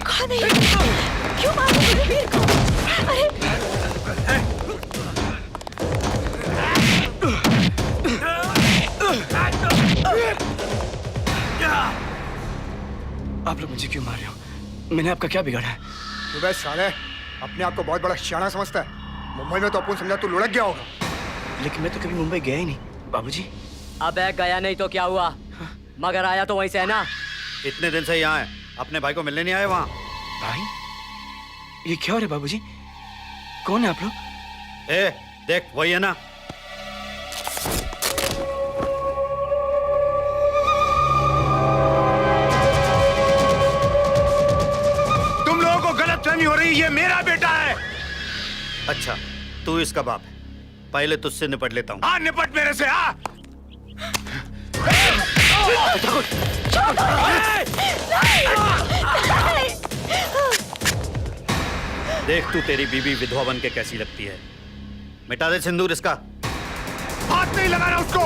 कौन है? क्यों मार रहे हो वीर को? अरे आप लोग मुझे क्यों मार रहे हो? मैंने आपका क्या बिगाड़ा है? तू बस साले अपने आप को बहुत बड़ा शाना समझता है। मुंबई में तो अपन समझा तू लुढ़क गया होगा। लेकिन मैं तो कभी मुंबई गया ही नहीं बाबूजी। अबे गया नहीं तो क्या हुआ? मगर आया तो वहीं से है ना। इतने दिन से यहाँ है, अपने भाई को मिलने नहीं आए वहाँ? भाई ये क्या हो रहा है बाबूजी? कौन है आप लोग? ए देख वही है ना। तुम लोगों को गलतफहमी हो रही, ये मेरा बेटा है। अच्छा तू इसका बाप है, पहले तुझसे निपट लेता हूँ। हाँ निपट मेरे से। हाँ देख तू तेरी बीबी विधवा बन के कैसी लगती है। मिटा दे सिंदूर इसका। हाथ नहीं लगाना उसको।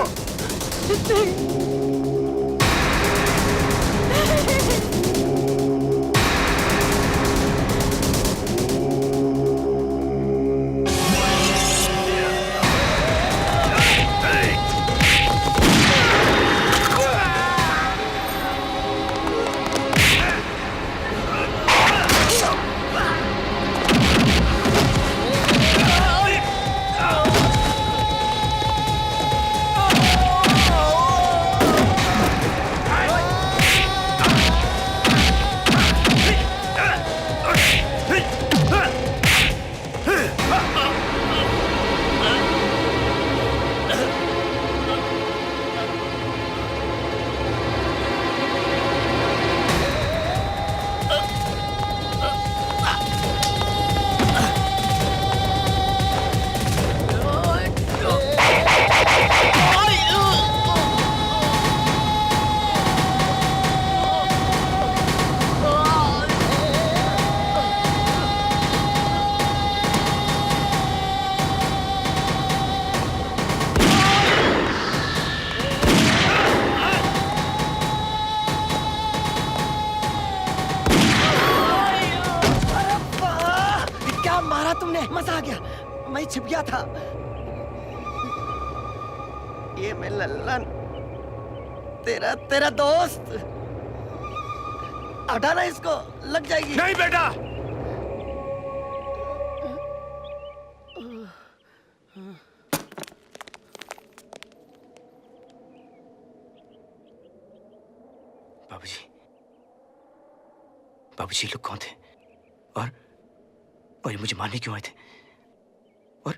मजा आ गया, मैं छिप गया था। ये मैं लल्लन तेरा दोस्त। हटाना इसको, लग जाएगी। नहीं बेटा। बाबूजी ये लोग कौन थे और ये मुझे मारने क्यों आए थे? और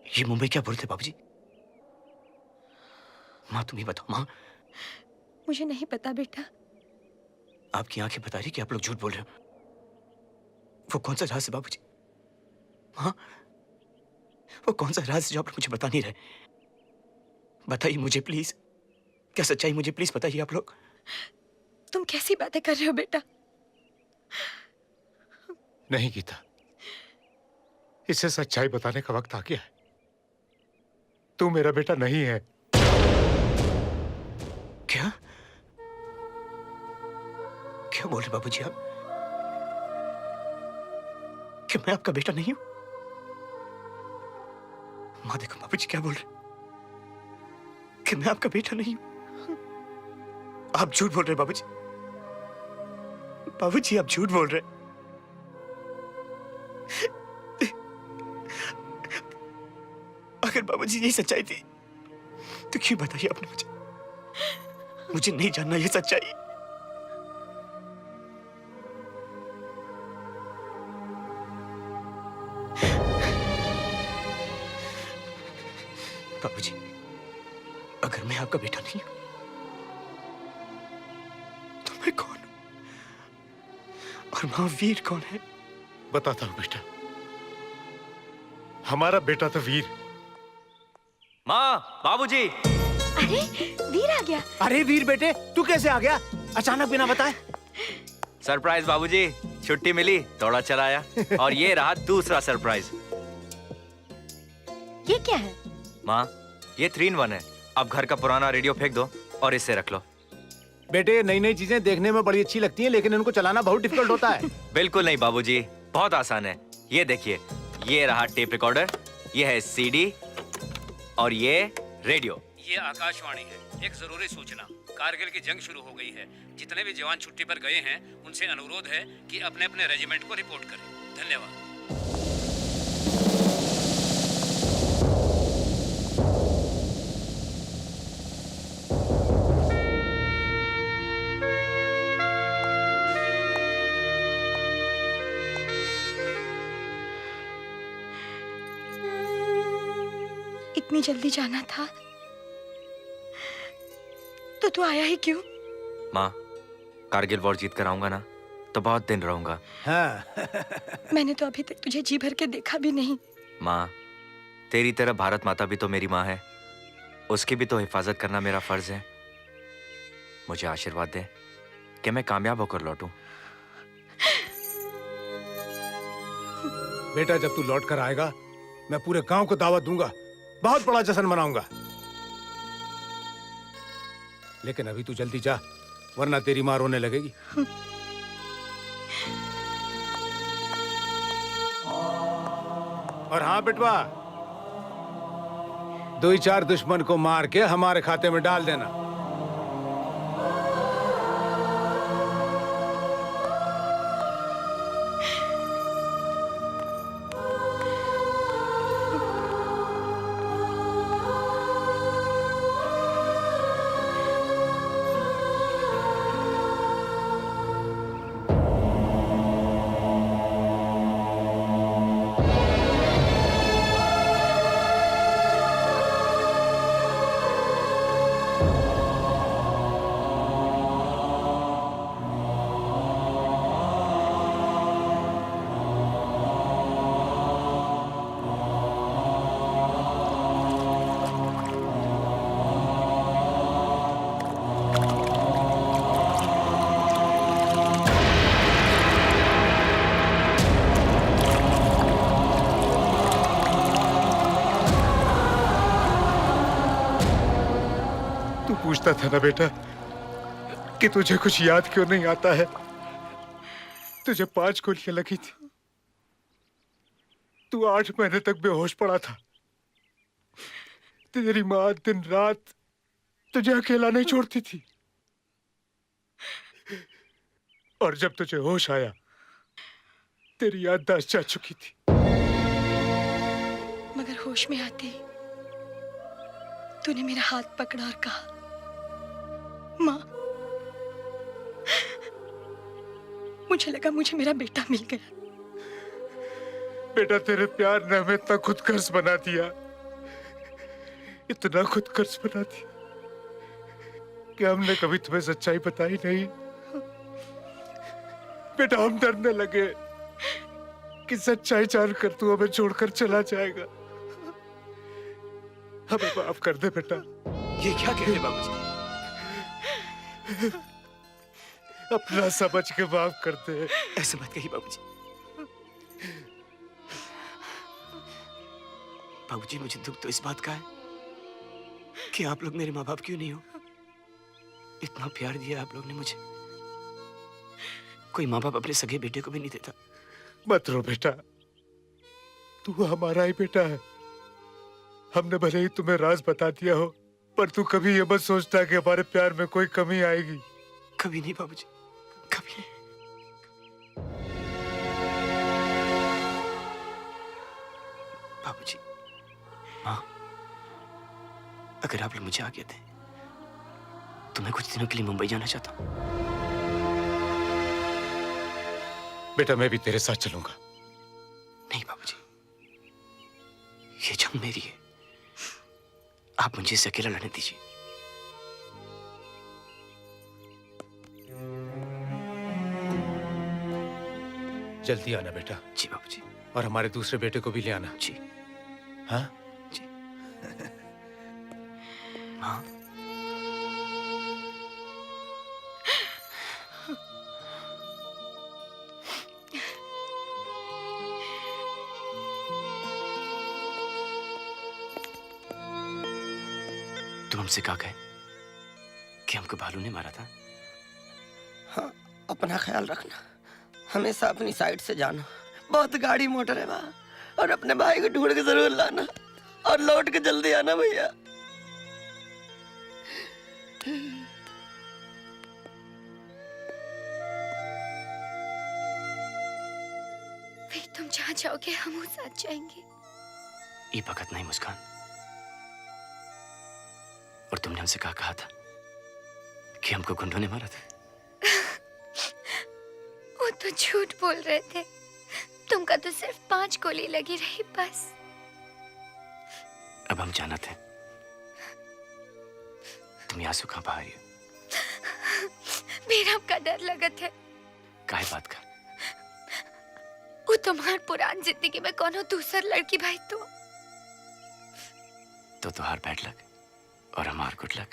ये मुंबई क्या बोल रहे थे बाबूजी? माँ तुम ही बताओ माँ। मुझे नहीं पता बेटा। आपकी आंखें बता रही कि आप लोग झूठ बोल रहे हो। वो कौन सा राज है बाबूजी? हाँ वो कौन सा राज जो आप लोग मुझे बता नहीं रहे? बताइए मुझे प्लीज, क्या सच्चाई मुझे प्लीज बताइए आप लोग। तुम कैसी बातें कर रहे हो बेटा? नहीं गीता, इसे सच्चाई बताने का वक्त आ गया है। तू मेरा बेटा नहीं है। क्या क्या बोल रहे बाबूजी आप? क्या मैं आपका बेटा नहीं हूं? माँ देखो बाबूजी क्या बोल रहे कि मैं आपका बेटा नहीं हूं। आप झूठ बोल रहे बाबूजी। बाबूजी आप झूठ बोल रहे। अगर बाबूजी यही सच्चाई थी तो क्यों बताइए आपने मुझे? मुझे नहीं जानना ये सच्चाई। बाबूजी अगर मैं आपका बेटा नहीं हूं तो मैं कौन हूं? और महावीर कौन है? बताता हूं बेटा, हमारा बेटा तो वीर माँ, बाबूजी। अरे वीर आ गया। अरे वीर बेटे, तू कैसे आ गया अचानक बिना बताए? सरप्राइज बाबूजी, छुट्टी मिली, दौड़ा चला आया। और ये रहा दूसरा सरप्राइज। ये क्या है? माँ, ये 3-in-1 है। अब घर का पुराना रेडियो फेंक दो और इसे रख लो। बेटे, नई नई चीजें देखने में बड़ी अच्छी लगती हैं, लेकिन इनको चलाना बहुत डिफिकल्ट होता है। बिल्कुल नहीं बाबूजी, बहुत आसान है। ये देखिए, ये रहा टेप रिकॉर्डर, ये है सीडी और ये रेडियो। ये आकाशवाणी है। एक जरूरी सूचना, कारगिल की जंग शुरू हो गई है। जितने भी जवान छुट्टी पर गए हैं उनसे अनुरोध है कि अपने अपने रेजिमेंट को रिपोर्ट करें। धन्यवाद। इतनी जल्दी जाना था तो तू आया ही क्यों? माँ, कारगिल वॉर जीत कर आऊंगा ना तो बहुत दिन रहूंगा। हाँ। मैंने तो अभी तक तुझे जी भर के देखा भी नहीं। माँ, तेरी तरह भारत माता भी तो मेरी माँ है। उसकी भी तो हिफाजत करना मेरा फर्ज है। मुझे आशीर्वाद दे कि मैं कामयाब होकर लौटूं। बेटा, जब तू लौट कर आएगा मैं पूरे गांव को दावत दूंगा, बहुत बड़ा जश्न मनाऊंगा। लेकिन अभी तू जल्दी जा, वरना तेरी मां रोने लगेगी। और हाँ बेटवा, 2-4 दुश्मन को मार के हमारे खाते में डाल देना। पूछता था ना बेटा कि तुझे कुछ याद क्यों नहीं आता है। तुझे 5 गोलियां लगी थी, तू 8 महीने तक बेहोश पड़ा था। तेरी माँ दिन रात तुझे अकेला नहीं छोड़ती थी, और जब तुझे होश आया तेरी याददाश्त जा चुकी थी। मगर होश में आते ही तूने मेरा हाथ पकड़ा और कहा, माँ, मुझे लगा मुझे मेरा बेटा मिल गया। बेटा, तेरे प्यार ने हमें इतना खुदगर्ज बना दिया, इतना खुदगर्ज बना दिया कि हमने कभी तुम्हें सच्चाई बताई नहीं। बेटा, हम डरने लगे कि सच्चाई जानकर तू हमें छोड़कर चला जाएगा। हमें माफ कर दे बेटा। ये क्या कह रहे बाबूजी? अपना समझ के माफ कर दे। ऐसे मत कहिए बाबूजी। बाबूजी, मुझे दुख तो इस बात का है कि आप लोग मेरे माँ बाप क्यों नहीं हो। इतना प्यार दिया आप लोग ने मुझे, कोई माँ बाप अपने सगे बेटे को भी नहीं देता। मत रो बेटा, तू हमारा ही बेटा है। हमने भले ही तुम्हें राज बता दिया हो, पर तू कभी ये मत सोचता कि हमारे प्यार में कोई कमी आएगी। कभी नहीं बाबूजी, कभी नहीं। बाबूजी, माँ, अगर आप लोग मुझे आज्ञा दें तो मैं कुछ दिनों के लिए मुंबई जाना चाहता हूँ। बेटा, मैं भी तेरे साथ चलूंगा। नहीं बाबूजी, ये जंग मेरी है, आप मुझे इसे अकेला लड़ने दीजिए। जल्दी आना बेटा। जी बाबूजी। और हमारे दूसरे बेटे को भी ले आना। जी। हाँ जी। हाँ? तुम हमसे कहा गए कि हमको भालू ने मारा था? हाँ, अपना ख्याल रखना, हमेशा अपनी साइड से जाना। बहुत गाड़ी मोटर है वहाँ, और अपने भाई को ढूंढ के जरूर लाना, और लौट के जल्दी आना भैया। फिर तुम जहाँ जाओगे हम उस साथ जाएंगे। ये वक्त नहीं मुस्कान, और तुमने हमसे कहा था कि हमको गुंडों ने मारा था। वो तो झूठ बोल रहे थे, तुमका तो सिर्फ 5 गोली लगी रही बस। अब हम जानते हैं तुम यहाँ से कहाँ बाहर हो। मेरा का डर लगत है। काहे बात का? वो तुम्हार पुरान जिंदगी में कोनो दूसर लड़की भाई तो तुहार बैड लक और हमार गुड लक।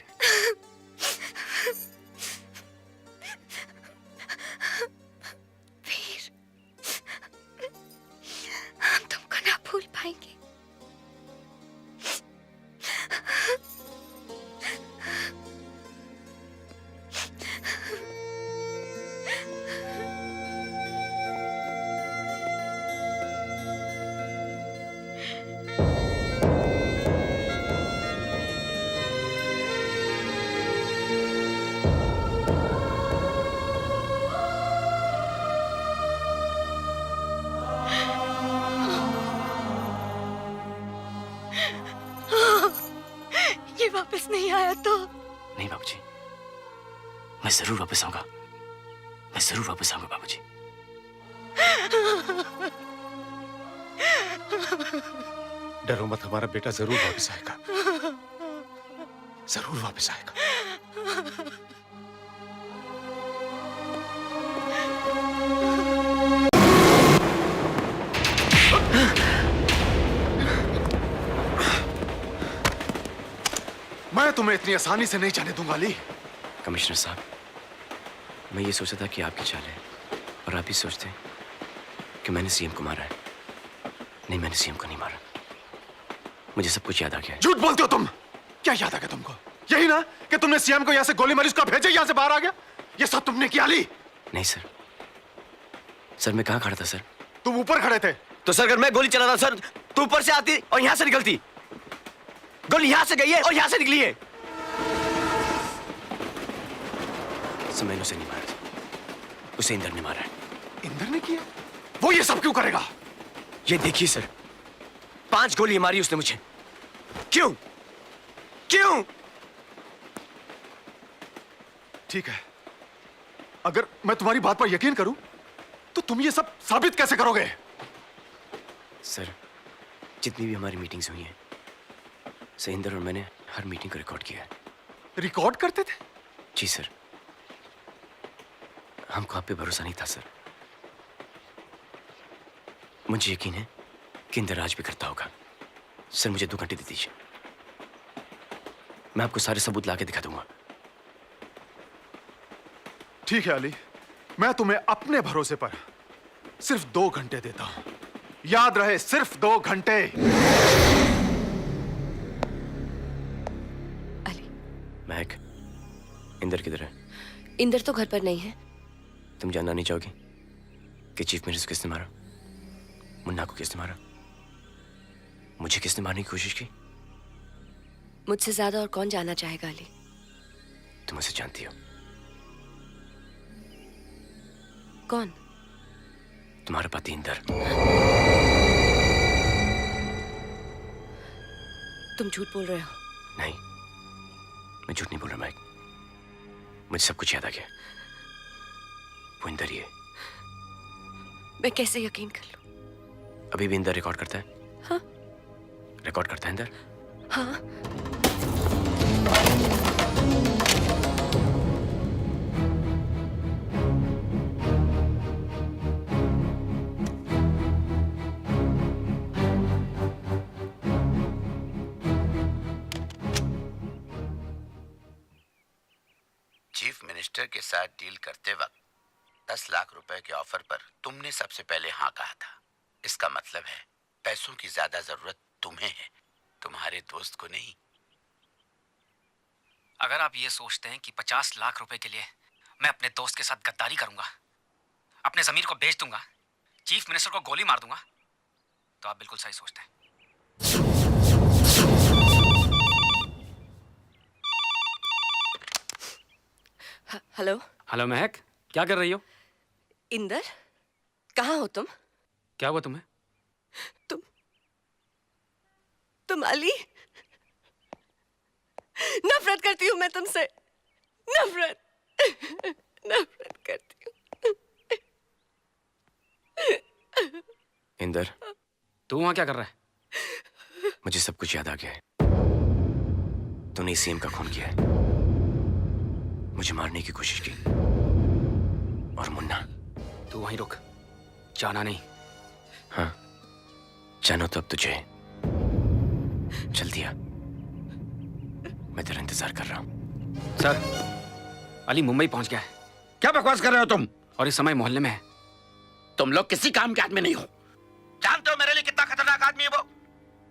फिर हम तुमको ना भूल पाएंगे। ये वापस नहीं आया तो? नहीं बाबूजी, मैं जरूर वापस आऊंगा। मैं जरूर वापस आऊंगा बाबूजी। डरो मत, हमारा बेटा जरूर वापस आएगा, जरूर वापस आएगा। मैं तुम्हें इतनी आसानी से नहीं जाने दूंगा अली। कमिश्नर साहब, मैं ये सोचा था कि आपकी चाल है, और आप ही सोचते हैं कि मैंने सीएम को मारा है। नहीं, मैंने सीएम को नहीं मारा। मुझे सब कुछ याद आ गया है। झूठ बोलते हो तुम। क्या याद आ गया तुमको? यही ना कि तुमने सीएम को यहाँ से गोली मारी, उसका भेजे यहाँ से बाहर आ गया। ये सब तुमने किया अली? नहीं सर, सर मैं कहाँ खड़ा था सर? तुम ऊपर खड़े थे। तो सर अगर मैं गोली चला था सर, तो ऊपर से आती और यहाँ से निकलती। गोली यहाँ से गई है और यहाँ से निकली है। सर मैंने उसे नहीं मारा, उसे इंदर ने मारा है। इंदर ने किया? वो ये सब क्यों करेगा? ये देखिए सर, 5 गोली मारी उसने मुझे। क्यों? क्यों? ठीक है, अगर मैं तुम्हारी बात पर यकीन करूं, तो तुम ये सब साबित कैसे करोगे? सर जितनी भी हमारी मीटिंग्स हुई हैं, सहिंदर और मैंने हर मीटिंग को रिकॉर्ड किया है। रिकॉर्ड करते थे? जी सर, हमको आप पे भरोसा नहीं था सर। मुझे यकीन है कि इंदर आज भी करता होगा। सर मुझे 2 घंटे दे दीजिए, मैं आपको सारे सबूत लाके दिखा दूंगा। ठीक है अली, मैं तुम्हें अपने भरोसे पर सिर्फ 2 घंटे देता हूं। याद रहे, सिर्फ 2 घंटे। अली, महक, इंदर किधर है? इंदर तो घर पर नहीं है। तुम जानना नहीं चाहोगी कि चीफ मिनिस्टर को किसने मारा? मुन्ना को किसने मारा? मुझे किसने मारने की कोशिश की? मुझसे ज्यादा और कौन जानना चाहेगा अली? तुम उसे जानती हो। कौन? तुम्हारा पति इंदर। तुम झूठ बोल रहे हो। नहीं, मैं झूठ नहीं बोल रहा महक। मुझे सब कुछ याद आ गया। वो इंदर ही है। मैं कैसे यकीन कर लूं? अभी भी इंदर रिकॉर्ड करता है? हाँ। रिकॉर्ड करता है इंदर? हाँ। मिनिस्टर के साथ डील करते वक्त 10 लाख रुपए के ऑफर पर तुमने सबसे पहले हाँ कहा था। इसका मतलब है पैसों की ज्यादा जरूरत तुम्हें है, तुम्हारे दोस्त को नहीं। अगर आप ये सोचते हैं कि 50 लाख रुपए के लिए मैं अपने दोस्त के साथ गद्दारी करूंगा, अपने जमीर को बेच दूंगा, चीफ मिनिस्टर को गोली मार दूंगा, तो आप बिल्कुल सही सोचते हैं। हेलो। हेलो महक, क्या कर रही हो? इंदर, कहाँ हो तुम? क्या हुआ तुम्हें? तुम अली? नफरत करती हूँ मैं तुमसे, नफरत करती हूँ। इंदर, तू वहां क्या कर रहा है? मुझे सब कुछ याद आ गया है। तूने इसीम का खून किया है, मुझे मारने की कोशिश की। और मुन्ना, तू वहीं रुक, जाना नहीं। हाँ, जानो तो अब तुझे। जल्दी आ, मैं तेरा इंतजार कर रहा हूँ। सर, अली मुंबई पहुंच गया है। क्या बकवास कर रहे हो तुम? और इस समय मोहल्ले में है। तुम लोग किसी काम के आदमी नहीं हो। जानते हो मेरे लिए कितना खतरनाक आदमी है वो?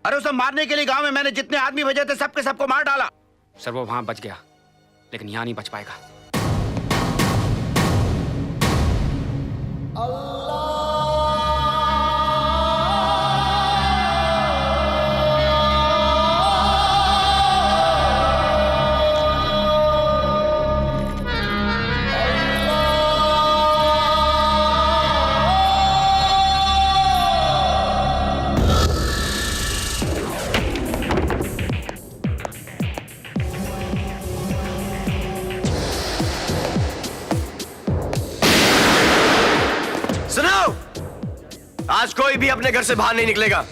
अरे उसे मारने के लिए गांव में मैंने जितने आदमी भेजे थे सबके सबको मार डाला। सर, वो वहां बच गया, लेकिन यहां नहीं बच पाएगा। आज कोई भी अपने घर से बाहर नहीं निकलेगा।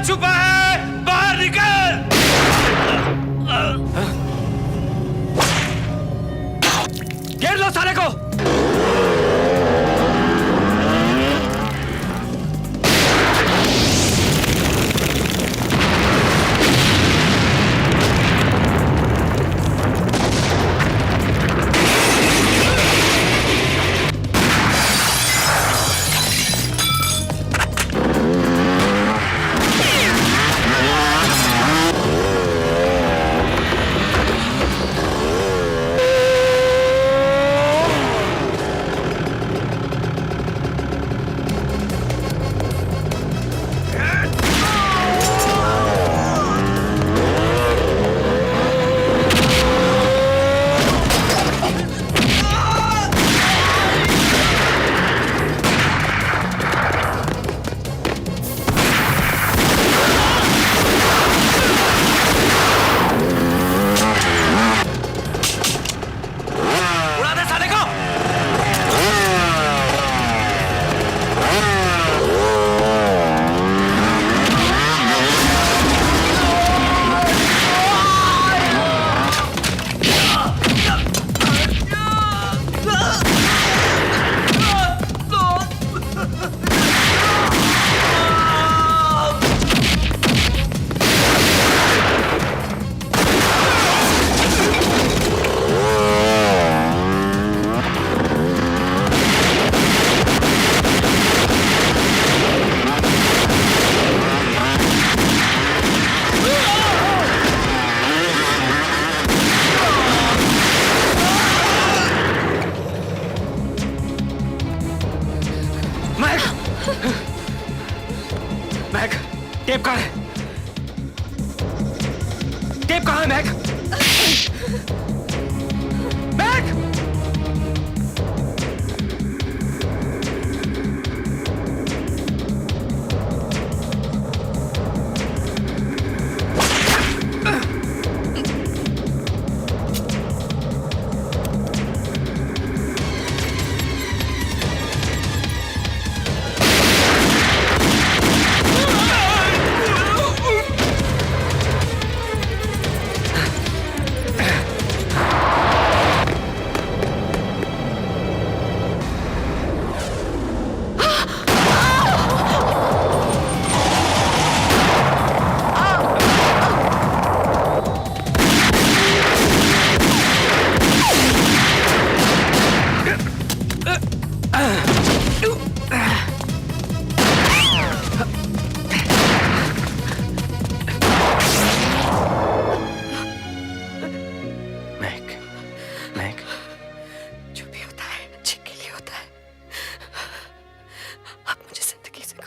छुपा है, बाहर निकल! घेर लो साले को! महक, टेप कहाँ है? टेप कहाँ है महक?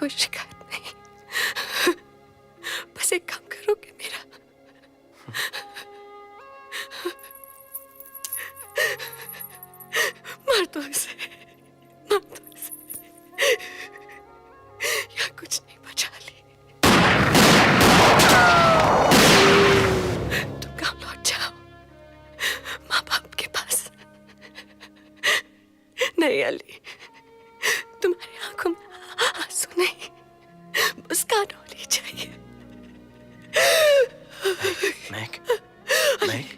कोई शिकायत नहीं। बस एक काम करोगे मेरा? मार दो इसे, मार दो इसे, या कुछ नहीं बचा ली। तुम गाँव लौट जाओ, माँ बाप के पास। नहीं अली, तुम्हारी आंखों में आंसू नहीं, मुस्कान होनी चाहिए। महक, महक,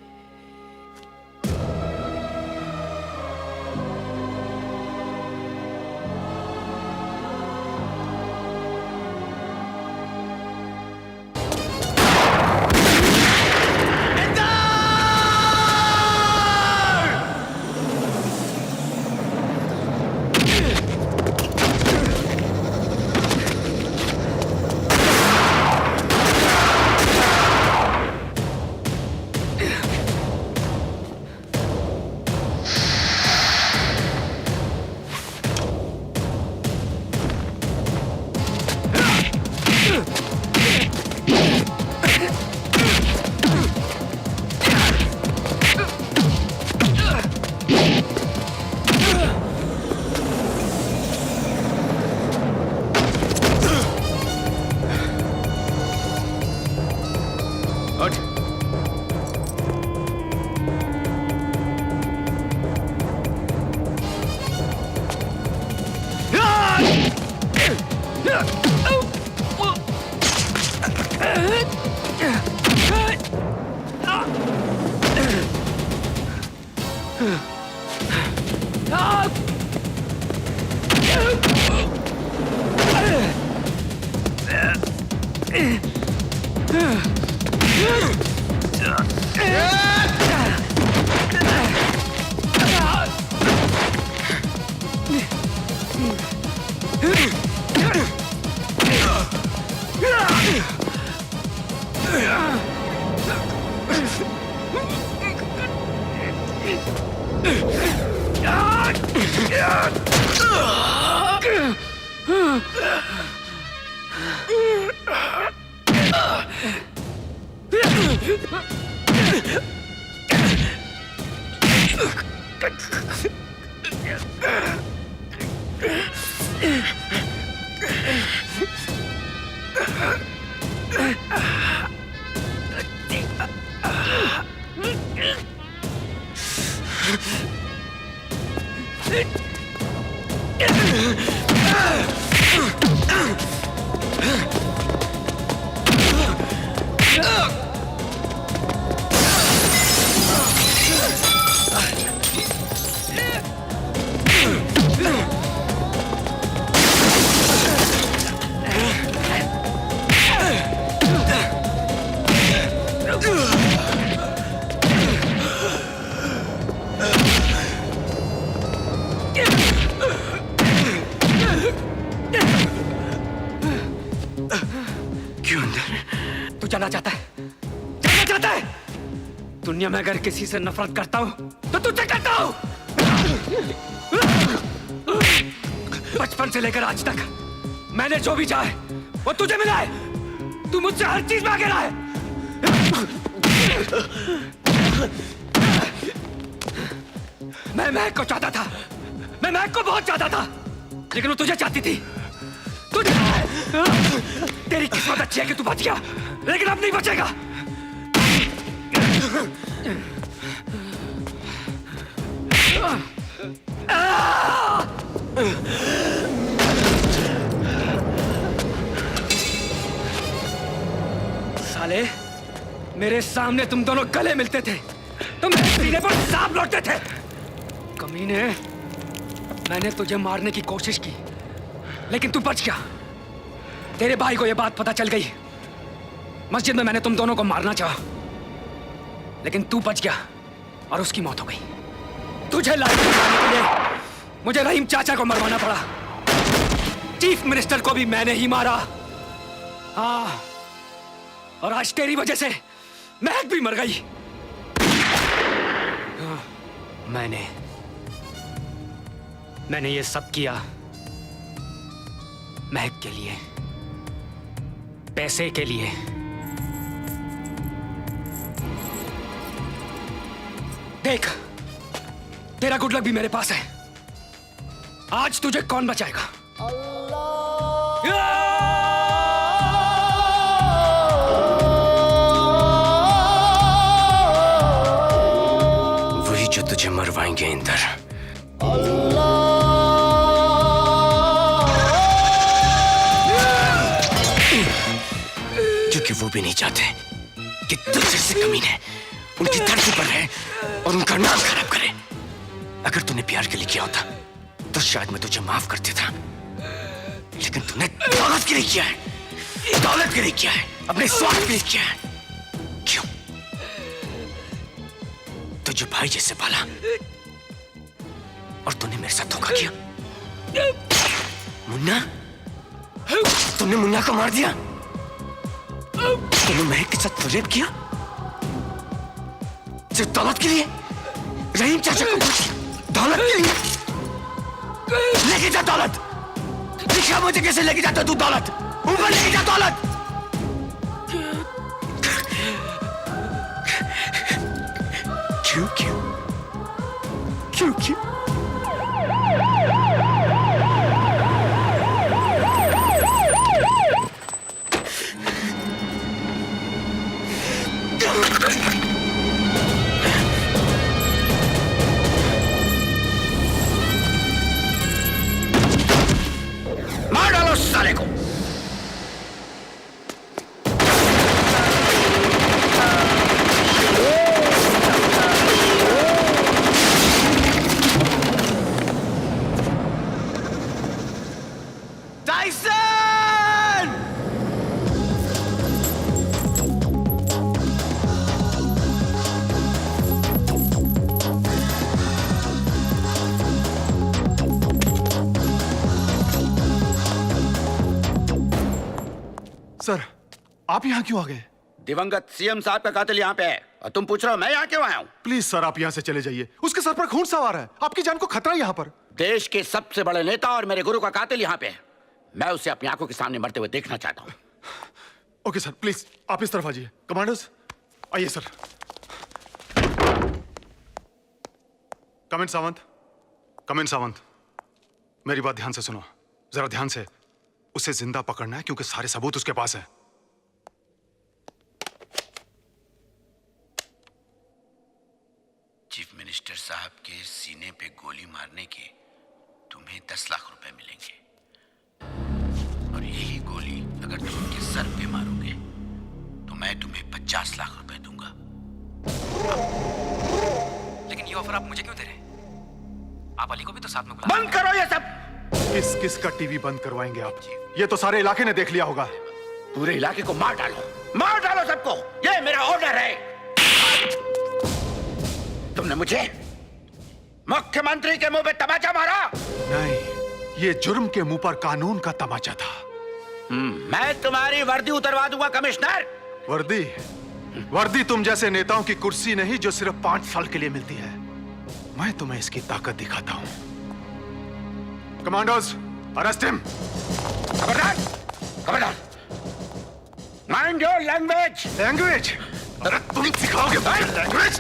दुनिया में अगर किसी से नफरत करता हूं तो तुझसे करता हूं। बचपन से लेकर आज तक मैंने जो भी चाहे वो तुझे मिला है। तू मुझसे हर चीज मांगे रहा है। मैं महक को चाहता था, मैं महक को बहुत चाहता था, लेकिन वो तुझे चाहती थी। तुझे तेरी किस्मत अच्छी है कि तू बच गया, लेकिन अब नहीं बचेगा। साले, मेरे सामने तुम दोनों गले मिलते थे, तुम मेरे सीने पर सांप लौटते थे। कमीने, मैंने तुझे मारने की कोशिश की, लेकिन तू बच गया। तेरे भाई को यह बात पता चल गई। मस्जिद में मैंने तुम दोनों को मारना चाहा, लेकिन तू बच गया और उसकी मौत हो गई। तुझे लाइफ बचाने के लिए मुझे रहीम चाचा को मरवाना पड़ा। चीफ मिनिस्टर को भी मैंने ही मारा। हाँ, और आज तेरी वजह से महक भी मर गई। हाँ, मैंने ये सब किया महक के लिए, पैसे के लिए। देख, तेरा गुड लक भी मेरे पास है। आज तुझे कौन बचाएगा? वही जो तुझे मरवाएंगे इंदर। क्योंकि वो भी नहीं चाहते कि तुझ जैसे कमीने उनकी धरती पर रहे और उनका नाम खराब करे। अगर तूने प्यार के लिए किया होता तो शायद मैं तुझे माफ कर देता, लेकिन तूने दौलत के लिए किया है, दौलत के लिए किया है, अपने स्वार्थ के लिए किया है। क्यों? तुझे भाई जैसे पाला और तूने मेरे साथ धोखा किया। मुन्ना, तूने मुन्ना को मार दिया। तूने महक के साथ रेप किया सिर्फ दौलत के लिए। रहीम चाचा को दौलत के लिए लेके जा दौलत। दिखा मुझे कैसे लेके जाता तू दौलत। ऊपर लेके जा दौलत। क्यों क्यों क्यों क्यों? मार डालो साले को। सर, आप यहाँ क्यों आ गए? दिवंगत सीएम साहब का कातिल यहाँ पे है और तुम पूछ रहे हो मैं यहाँ क्यों आया हूँ? प्लीज सर, आप यहाँ से चले जाइए। उसके सर पर खून सवार है, आपकी जान को खतरा है यहाँ पर। देश के सबसे बड़े नेता और मेरे गुरु का कातिल यहाँ पे है। मैं उसे अपनी आंखों के सामने मरते हुए देखना चाहता हूँ। ओके सर, प्लीज आप इस तरफ आइए। कमांडर्स आइए sir. Comment Sawant, comment Sawant, मेरी बात ध्यान से सुनो, जरा ध्यान से। उसे जिंदा पकड़ना है क्योंकि सारे सबूत उसके पास है। चीफ मिनिस्टर साहब के सीने पे गोली मारने के तुम्हें 10 लाख रुपए मिलेंगे, और यही गोली अगर तुम उनके सर पे मारोगे तो मैं तुम्हें 50 लाख रुपए दूंगा। लेकिन ये ऑफर आप मुझे क्यों दे रहे हैं? आप अली को भी तो साथ में बुला। बंद करो ये सब। किस किस का टीवी बंद करवाएंगे आप? ये तो सारे इलाके ने देख लिया होगा। पूरे इलाके को मार डालो सबको। ये मेरा ऑर्डर है। तुमने मुझे मुख्यमंत्री के मुंह पे तमाचा मारा। नहीं, ये जुर्म के मुंह पर कानून का तमाचा था। मैं तुम्हारी वर्दी उतरवा दूंगा कमिश्नर। वर्दी? वर्दी तुम जैसे नेताओं की कुर्सी नहीं जो सिर्फ 5 साल के लिए मिलती है। मैं तुम्हें इसकी ताकत दिखाता हूं। Commandos, arrest him. खबरदार, खबरदार। Mind your language. लैंग्वेज? अरे तुम सिखाओगे लैंग्वेज?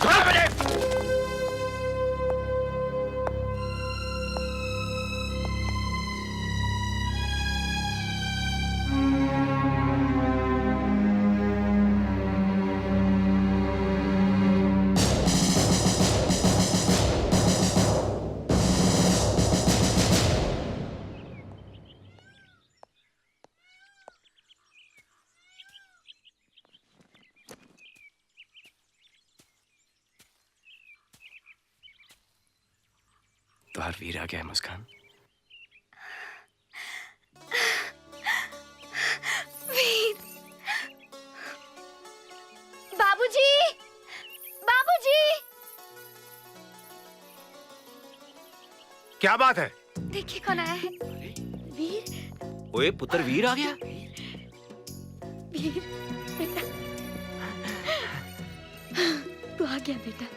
तुम्हारा वीर आ गया है मुस्कान। वीर। बाबूजी, बाबूजी। क्या बात है? देखिए कौन आया है। वीर। ओए पुत्र वीर आ गया। वीर बेटा, तू आ गया बेटा।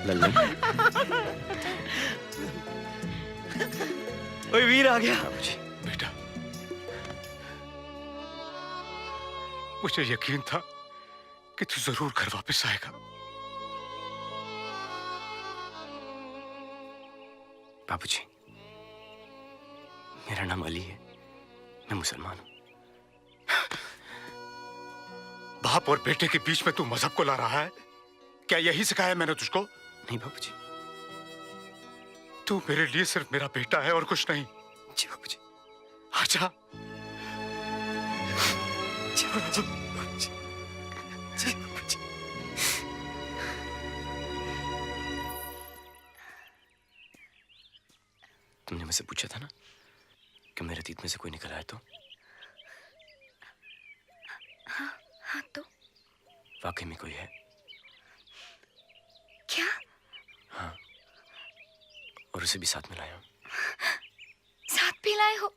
लल्ला ओए वीर आ गया। बेटा, मुझे यकीन था कि तू जरूर घर वापस आएगा। बाबूजी, मेरा नाम अली है, मैं मुसलमान हूं। बाप और बेटे के बीच में तू मजहब को ला रहा है? क्या यही सिखाया मैंने तुझको? नहीं बाबूजी। तू मेरे लिए सिर्फ मेरा बेटा है और कुछ नहीं। जी बाबूजी। आजा। जी बाबूजी। जी बाबूजी। तुमने मुझसे पूछा था ना कि मेरे अतीत में से कोई निकल आया तो? हाँ तो? वाकई में कोई है। क्या? हाँ, और उसे भी साथ में लाया हूं। साथ भी लाए हो?